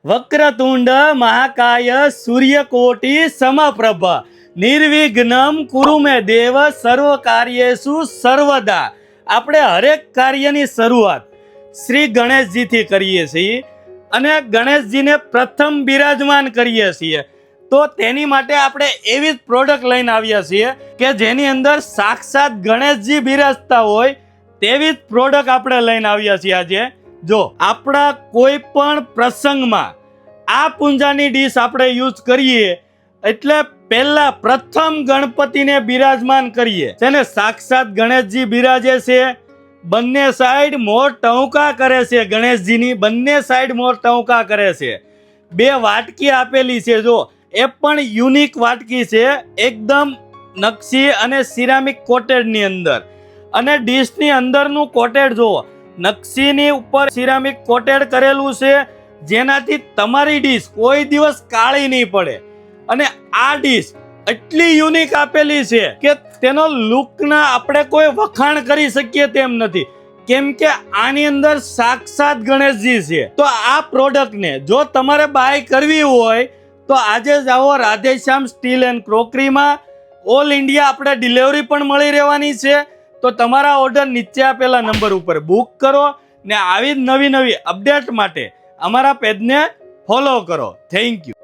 વક્રતુંડ મહાકાય સૂર્યકોટિ સમપ્રભ નિર્વિઘ્નમ કુરુ મે દેવ સર્વ કાર્યેષુ સર્વદા. આપણે હરેક કાર્યની શરૂઆત શ્રી ગણેશજીથી કરીએ છીએ અને ગણેશજીને પ્રથમ બિરાજમાન કરીએ છીએ. તો તેની માટે આપણે એવી જ પ્રોડક્ટ લઈને આવ્યા છીએ કે જેની અંદર સાક્ષાત ગણેશજી બિરાજતા હોય તેવી જ પ્રોડક્ટ આપણે લઈને આવ્યા છીએ આજે. જો આપણા કોઈ પણ પ્રસંગમાં આ પૂંજાની ડીશ આપણે યુઝ કરીએ એટલે પહેલા પ્રથમ ગણપતિને બિરાજમાન કરીએ છે ને સાક્ષાત ગણેશજી બિરાજે છે. બંને સાઈડ મોર ટહુકા કરે છે. ગણેશજીની બંને સાઈડ મોર ટહુકા કરે છે. બે વાટકી આપેલી છે, જો એ પણ યુનિક વાટકી છે, એકદમ નકશી અને સિરામિક કોટેડની અંદર. અને ડીશની અંદરનું કોટેડ જુઓ, નકશીની ઉપર સિરામિક કોટેડ કરેલું છે જેનાથી તમારી ડીશ કોઈ દિવસ કાળી નહીં પડે. અને આ ડીશ એટલી યુનિક આપેલી છે કે તેનો લુકના આપણે કોઈ વખાણ કરી શકીએ તેમ નથી, કેમ કે આની અંદર સાક્ષાત ગણેશજી છે. તો આ પ્રોડક્ટને જો તમારે બાય કરવી હોય તો આજે જ આવો રાધેશ્યામ સ્ટીલ એન્ડ ક્રોકરીમાં. ઓલ ઇન્ડિયા આપણે ડિલિવરી પણ મળી રહેવાની છે. તો તમારા ઓર્ડર નીચે આપેલા નંબર ઉપર બુક કરો ને આવી જ નવી નવી અપડેટ માટે અમારા પેજને ફોલો કરો. Thank you.